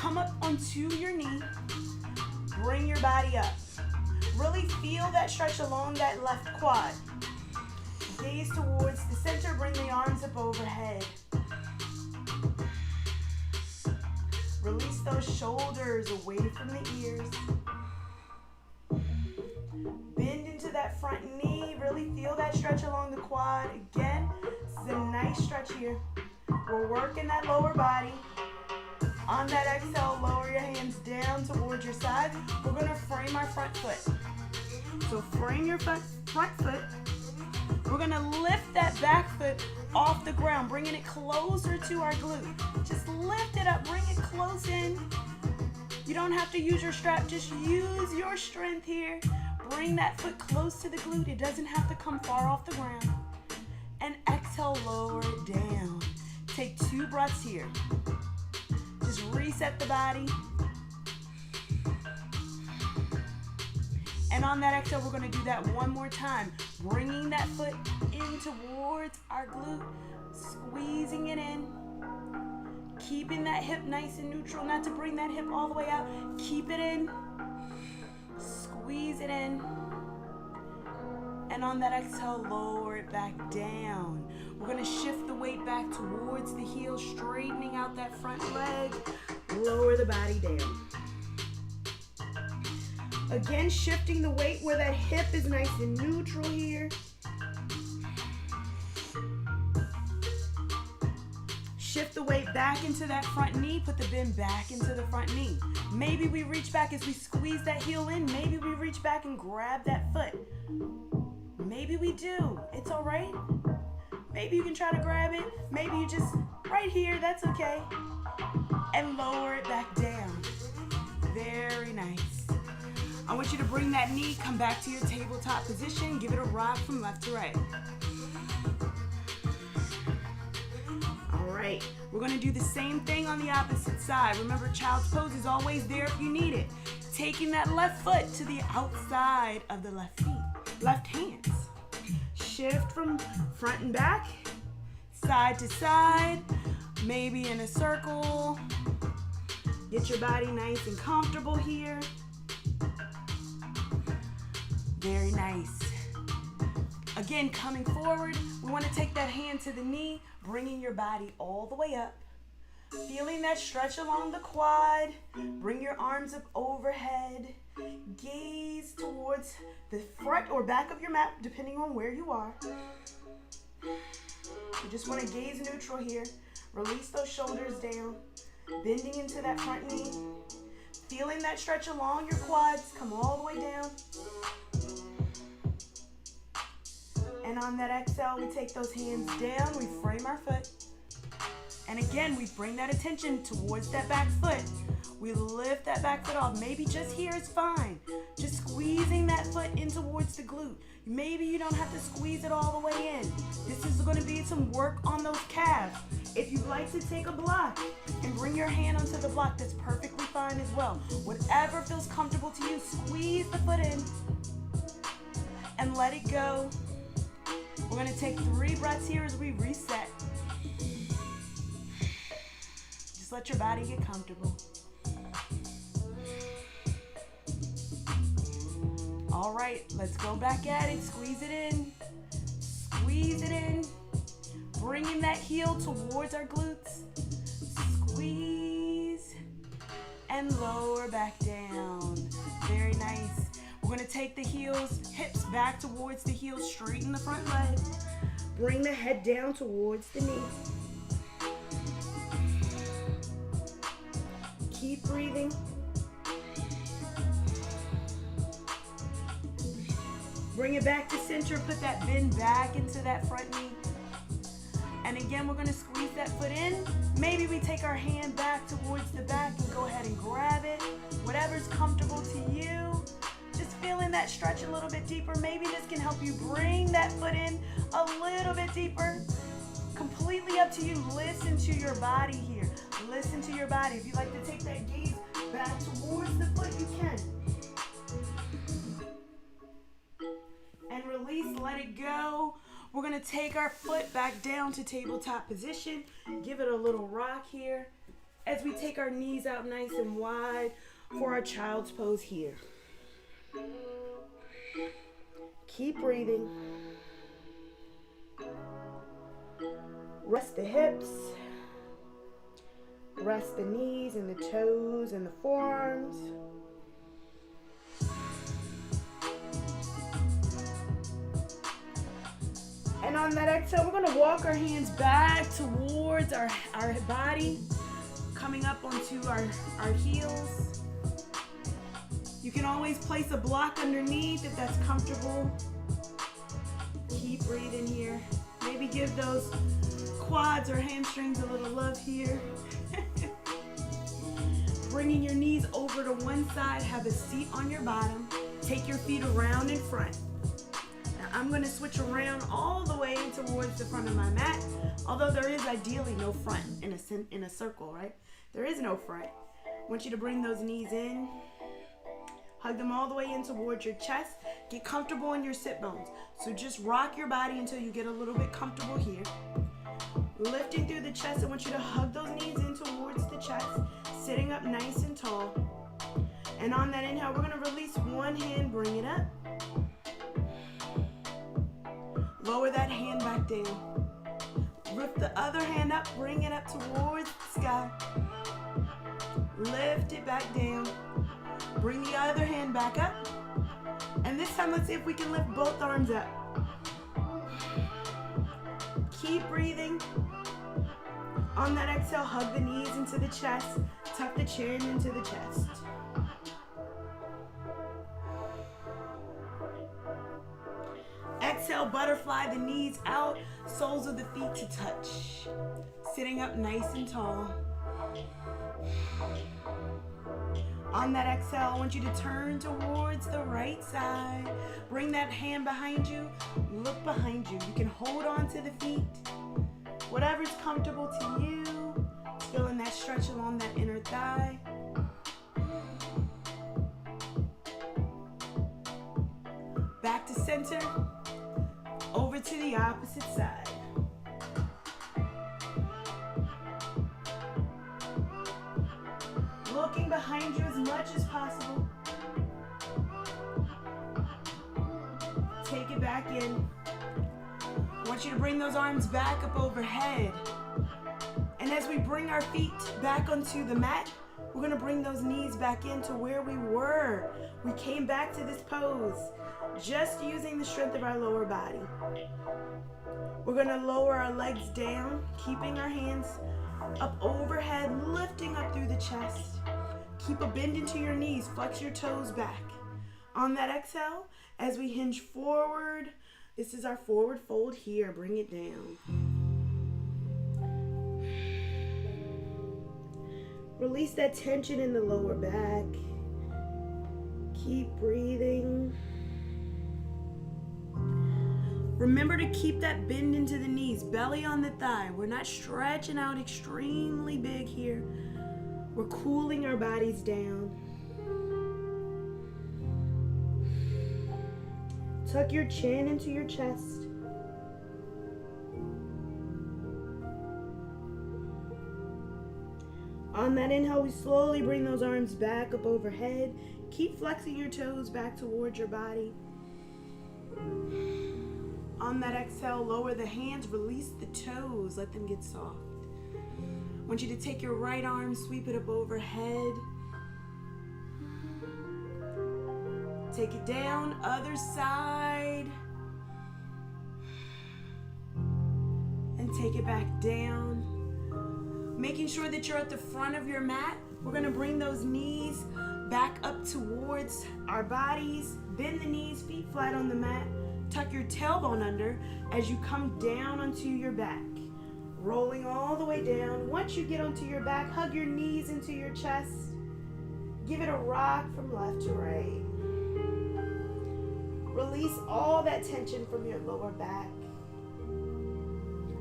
come up onto your knee. Bring your body up. Really feel that stretch along that left quad. Gaze towards the center. Bring the arms up overhead. Release those shoulders away from the ears. Bend into that front knee. Really feel that stretch along the quad. Again, this is a nice stretch here. We're working that lower body. On that exhale, lower your hands down towards your side. We're going to frame our front foot. So frame your front foot. We're going to lift that back foot off the ground, bringing it closer to our glute. Just lift it up, bring it close in. You don't have to use your strap, just use your strength here. Bring that foot close to the glute. It doesn't have to come far off the ground. And exhale, lower it down. Take 2 breaths here. Just reset the body. And on that exhale, we're going to do that one more time. Bringing that foot in towards our glute. Squeezing it in. Keeping that hip nice and neutral. Not to bring that hip all the way out. Keep it in. Squeeze it in. And on that exhale, lower it back down. We're going to shift the weight back towards the heel, straightening out that front leg. Lower the body down. Again, shifting the weight where that hip is nice and neutral here. Shift the weight back into that front knee. Put the bend back into the front knee. Maybe we reach back as we squeeze that heel in. Maybe we reach back and grab that foot. Maybe we do. It's all right. Maybe you can try to grab it. Maybe you just, right here, that's okay. And lower it back down. Very nice. I want you to bring that knee, come back to your tabletop position. Give it a rock from left to right. All right. We're going to do the same thing on the opposite side. Remember, child's pose is always there if you need it. Taking that left foot to the outside of the left feet. Left hands. Shift from front and back, side to side, maybe in a circle. Get your body nice and comfortable here. Very nice. Again, coming forward, we want to take that hand to the knee, bringing your body all the way up. Feeling that stretch along the quad. Bring your arms up overhead. Gaze towards the front or back of your mat, depending on where you are. You just want to gaze neutral here. Release those shoulders down. Bending into that front knee. Feeling that stretch along your quads. Come all the way down. And on that exhale, we take those hands down. We frame our foot. And again, we bring that attention towards that back foot. We lift that back foot off. Maybe just here is fine. Just squeezing that foot in towards the glute. Maybe you don't have to squeeze it all the way in. This is going to be some work on those calves. If you'd like to take a block and bring your hand onto the block, that's perfectly fine as well. Whatever feels comfortable to you, squeeze the foot in and let it go. We're going to take 3 breaths here as we reset. Just let your body get comfortable. All right, let's go back at it. Squeeze it in. Squeeze it in. Bringing that heel towards our glutes. Squeeze. And lower back down. Very nice. We're going to take the hips back towards the heels. Straighten the front leg. Bring the head down towards the knee. Keep breathing. Bring it back to center. Put that bend back into that front knee. And again, we're going to squeeze that foot in. Maybe we take our hand back towards the back and go ahead and grab it. Whatever's comfortable to you. Just feeling that stretch a little bit deeper. Maybe this can help you bring that foot in a little bit deeper. Completely up to you. Listen to your body here. Listen to your body. If you like to take that gaze back towards the foot, you can. And release, let it go. We're going to take our foot back down to tabletop position. Give it a little rock here. as we take our knees out nice and wide for our child's pose here. Keep breathing. Rest the hips. Rest the knees and the toes and the forearms. And on that exhale, we're going to walk our hands back towards our body, coming up onto our heels. You can always place a block underneath if that's comfortable. Keep breathing here. Maybe give those quads or hamstrings a little love here. Bringing your knees over to one side, have a seat on your bottom. Take your feet around in front. Now I'm going to switch around all the way towards the front of my mat, although there is ideally no front in a circle, right? There is no front. I want you to bring those knees in. Hug them all the way in towards your chest. Get comfortable in your sit bones. So just rock your body until you get a little bit comfortable here. Lifting through the chest, I want you to hug those knees in towards the chest, sitting up nice and tall. And on that inhale, we're going to release one hand, bring it up. Lower that hand back down. Lift the other hand up, bring it up towards the sky. Lift it back down. Bring the other hand back up. And this time, let's see if we can lift both arms up. Keep breathing. On that exhale, hug the knees into the chest. Tuck the chin into the chest. Exhale, butterfly the knees out, soles of the feet to touch. Sitting up nice and tall. On that exhale, I want you to turn towards the right side. Bring that hand behind you. Look behind you. You can hold on to the feet. Whatever's comfortable to you. Feeling that stretch along that inner thigh. Back to center. Over to the opposite side. Looking behind you as much as possible. Take it back in. I want you to bring those arms back up overhead. And as we bring our feet back onto the mat, we're going to bring those knees back into where we were. We came back to this pose, just using the strength of our lower body. We're going to lower our legs down, keeping our hands up overhead, lifting up through the chest. Keep a bend into your knees, flex your toes back. On that exhale, as we hinge forward, this is our forward fold here. Bring it down. Release that tension in the lower back. Keep breathing. Remember to keep that bend into the knees, belly on the thigh. We're not stretching out extremely big here. We're cooling our bodies down. Tuck your chin into your chest. On that inhale, we slowly bring those arms back up overhead. Keep flexing your toes back towards your body. On that exhale, lower the hands, release the toes, let them get soft. I want you to take your right arm, sweep it up overhead. Take it down, other side. And take it back down. Making sure that you're at the front of your mat. We're going to bring those knees back up towards our bodies. Bend the knees, feet flat on the mat. Tuck your tailbone under as you come down onto your back. Rolling all the way down. Once you get onto your back, hug your knees into your chest. Give it a rock from left to right. Release all that tension from your lower back.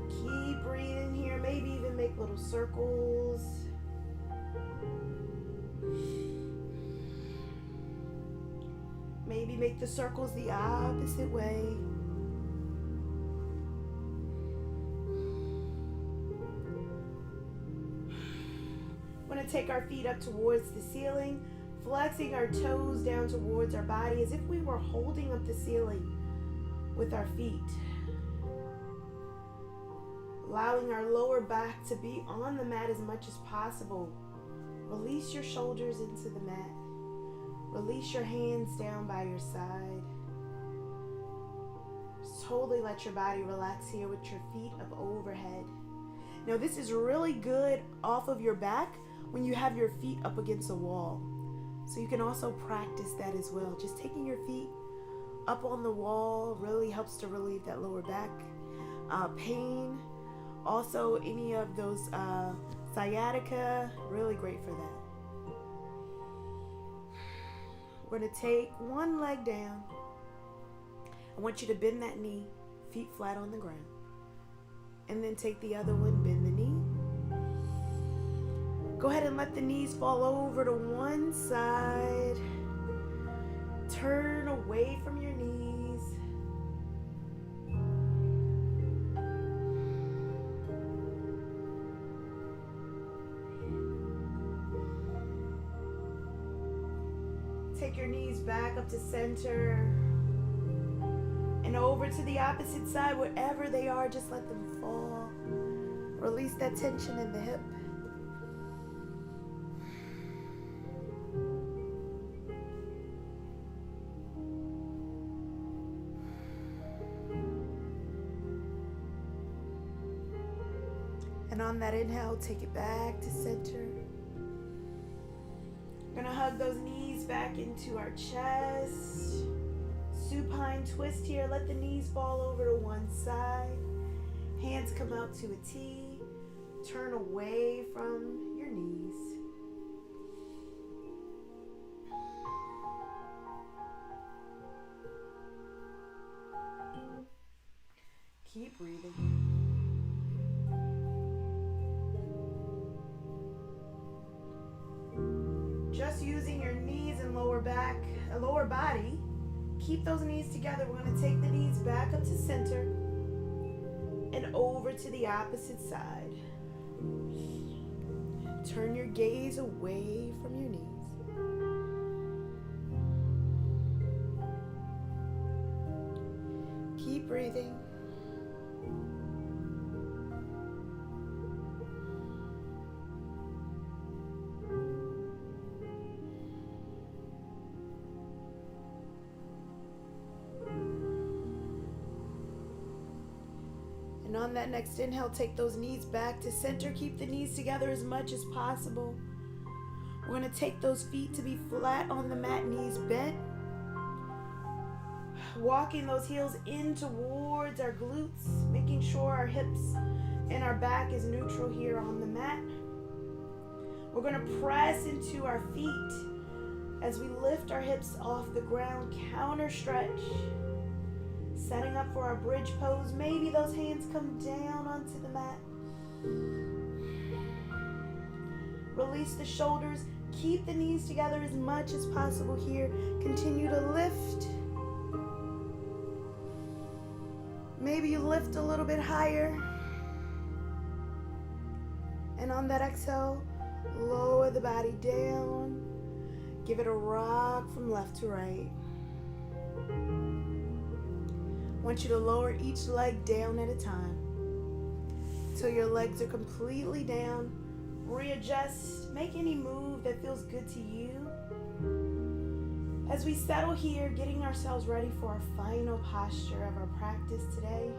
Keep breathing here. Maybe even make little circles. Maybe make the circles the opposite way. We're going to take our feet up towards the ceiling, flexing our toes down towards our body as if we were holding up the ceiling with our feet. Allowing our lower back to be on the mat as much as possible. Release your shoulders into the mat. Release your hands down by your side. Just totally let your body relax here with your feet up overhead. Now this is really good off of your back when you have your feet up against a wall. So you can also practice that as well. Just taking your feet up on the wall really helps to relieve that lower back pain. Also, any of those sciatica, really great for that. We're going to take one leg down. I want you to bend that knee, feet flat on the ground. And then take the other one, bend the knee. Go ahead and let the knees fall over to one side. Turn away from your knees. Take your knees back up to center and over to the opposite side. Wherever they are, just let them fall. Release that tension in the hip. And on that inhale, take it back to center. We're gonna hug those knees back into our chest. Supine twist here. Let the knees fall over to one side. Hands come out to a T. Turn away from your knees. Keep breathing. Just using your knees and lower body. Keep those knees together. We're going to take the knees back up to center and over to the opposite side. Turn your gaze away from your knees. Keep breathing. And on that next inhale, take those knees back to center. Keep the knees together as much as possible. We're going to take those feet to be flat on the mat, knees bent. Walking those heels in towards our glutes, making sure our hips and our back is neutral here on the mat. We're going to press into our feet as we lift our hips off the ground, counter stretch. Setting up for our bridge pose. Maybe those hands come down onto the mat. Release the shoulders. Keep the knees together as much as possible here. Continue to lift. Maybe you lift a little bit higher. And on that exhale, lower the body down. Give it a rock from left to right. I want you to lower each leg down at a time until your legs are completely down. Readjust, make any move that feels good to you. As we settle here, getting ourselves ready for our final posture of our practice today,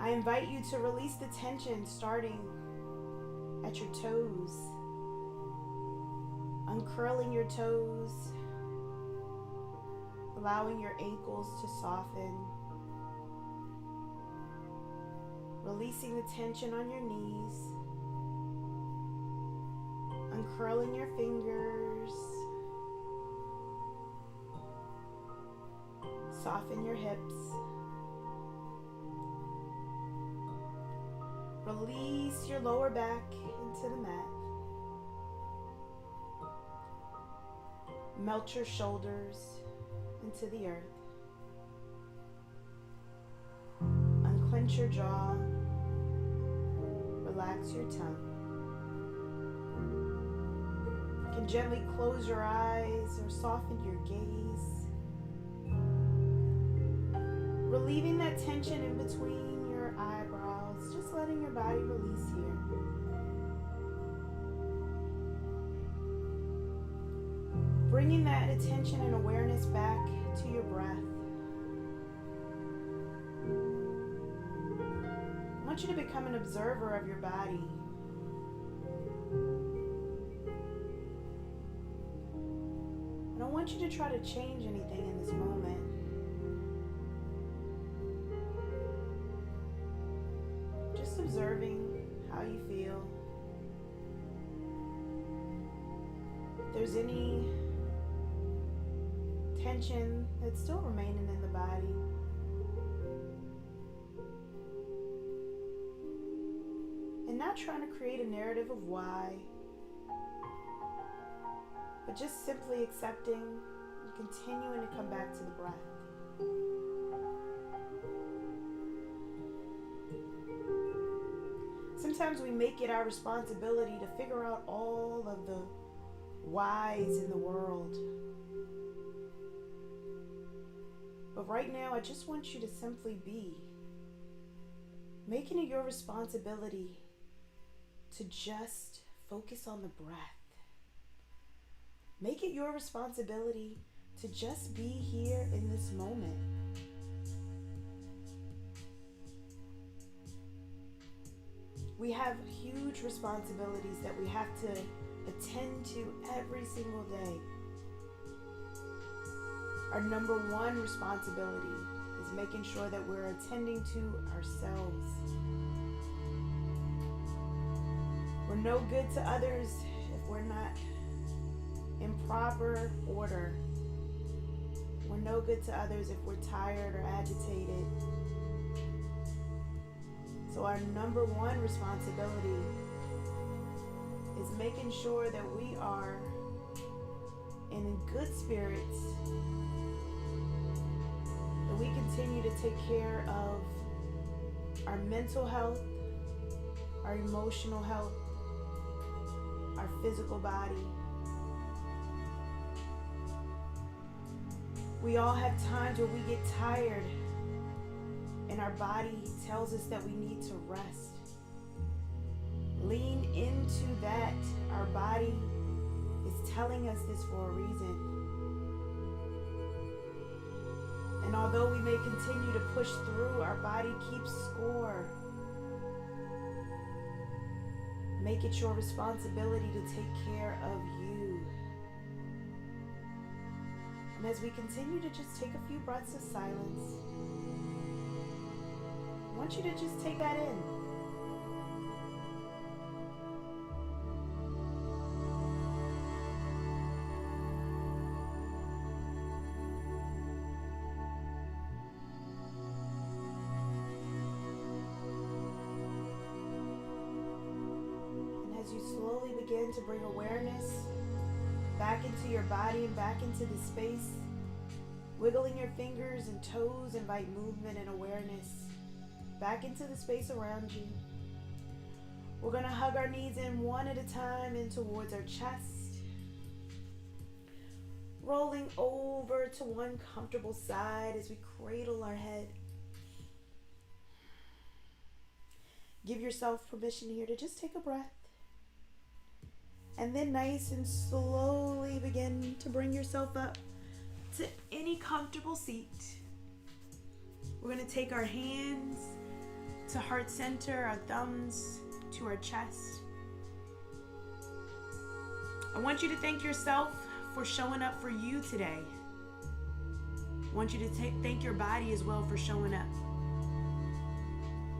I invite you to release the tension starting at your toes, uncurling your toes, allowing your ankles to soften, releasing the tension on your knees, uncurling your fingers, soften your hips, release your lower back into the mat, melt your shoulders into the earth. Unclench your jaw. relax your tongue. You can gently close your eyes or soften your gaze, relieving that tension in between your eyebrows, just letting your body release here. Bringing that attention and awareness back to your breath. I want you to become an observer of your body. I don't want you to try to change anything in this moment. Just observing how you feel. If there's any tension that's still remaining in the body, and not trying to create a narrative of why, but just simply accepting and continuing to come back to the breath. Sometimes we make it our responsibility to figure out all of the whys in the world. But right now, I just want you to simply be, making it your responsibility to just focus on the breath. Make it your responsibility to just be here in this moment. We have huge responsibilities that we have to attend to every single day. Our number one responsibility is making sure that we're attending to ourselves. We're no good to others if we're not in proper order. We're no good to others if we're tired or agitated. So our number one responsibility is making sure that we are in good spirits, that we continue to take care of our mental health, our emotional health, our physical body. We all have times where we get tired and our body tells us that we need to rest. Lean into that. Our body is telling us this for a reason. And although we may continue to push through, our body keeps score. Make it your responsibility to take care of you. And as we continue to just take a few breaths of silence, I want you to just take that in. And as you slowly begin to bring awareness back into your body and back into the space, wiggling your fingers and toes invite movement and awareness back into the space around you. We're going to hug our knees in one at a time in towards our chest, rolling over to one comfortable side as we cradle our head. Give yourself permission here to just take a breath, and then nice and slowly begin to bring yourself up to any comfortable seat. We're going to take our hands to heart center, our thumbs to our chest. I want you to thank yourself for showing up for you today. I want you to thank your body as well for showing up.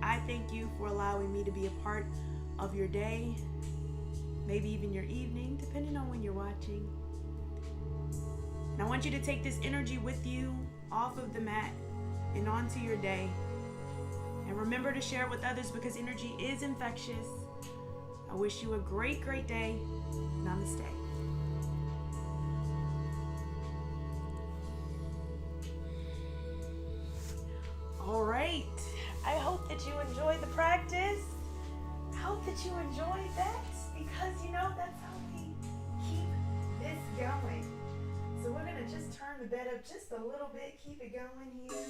I thank you for allowing me to be a part of your day, maybe even your evening, depending on when you're watching. And I want you to take this energy with you off of the mat and onto your day. And remember to share it with others because energy is infectious. I wish you a great, great day. Namaste. All right. I hope that you enjoyed the practice. I hope hope that you enjoyed that, because that's how we keep this going. So we're gonna just turn the bed up just a little bit, keep it going here,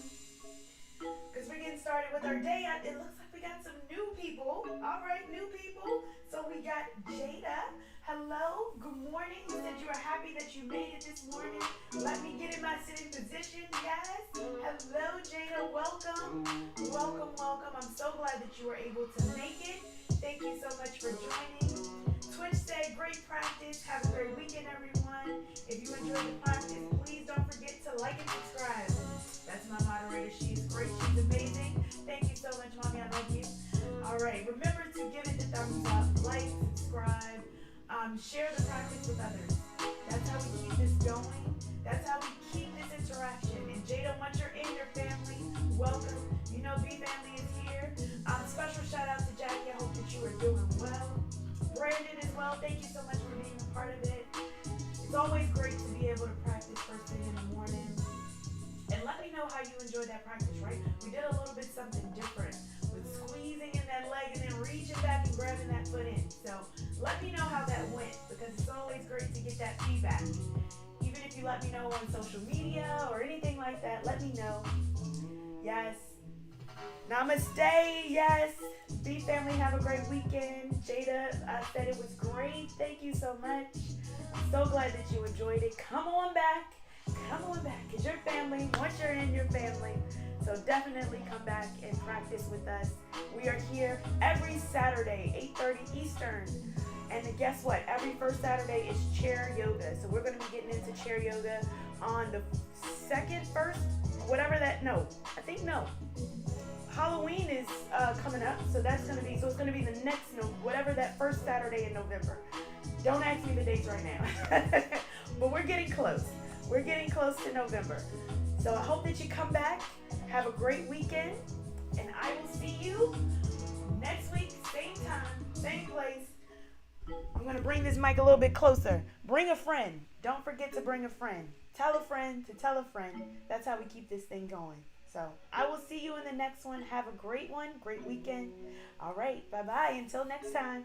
because we're getting started with our day. It looks like we got some new people. All right, new people. So we got Jada. Hello, good morning. You said you were happy that you made it this morning. Let me get in my sitting position, yes. Hello, Jada. Welcome. Welcome, welcome. I'm so glad that you were able to make it. Thank you so much for joining. Twitch said, great practice. Have a great weekend, everyone. If you enjoyed the practice, please don't forget to like and subscribe. That's my moderator. She is great. She's amazing. Thank you so much, Mommy. I love you. All right. Remember to give it the thumbs up, like, subscribe, share the practice with others. That's how we keep this going. That's how we keep this interaction. And Jada, once you're in your family, welcome. You know, B Family is here. Special shout out to Jackie. I hope that you are doing well. Brandon as well. Thank you so much for being a part of it. It's always great to be able to practice first thing in the morning. And let me know how you enjoyed that practice, right? We did a little bit something different with squeezing in that leg and then reaching back and grabbing that foot in. So let me know how that went, because it's always great to get that feedback. Even if you let me know on social media or anything like that, let me know. Yes. Namaste. Yes. B Family, have a great weekend. Jada said it was great. Thank you so much. I'm so glad that you enjoyed it. Come on back. Come on back. It's your family. Once you're in your family. So definitely come back and practice with us. We are here every Saturday, 8:30 Eastern. And guess what? Every first Saturday is chair yoga. So we're going to be getting into chair yoga on the first, whatever that, no. Halloween is coming up. So it's going to be the next, whatever that first Saturday in November. Don't ask me the dates right now. But we're getting close. We're getting close to November. So I hope that you come back. Have a great weekend. And I will see you next week, same time, same place. I'm going to bring this mic a little bit closer. Bring a friend. Don't forget to bring a friend. Tell a friend to tell a friend. That's how we keep this thing going. So I will see you in the next one. Have a great one. Great weekend. All right. Bye-bye. Until next time.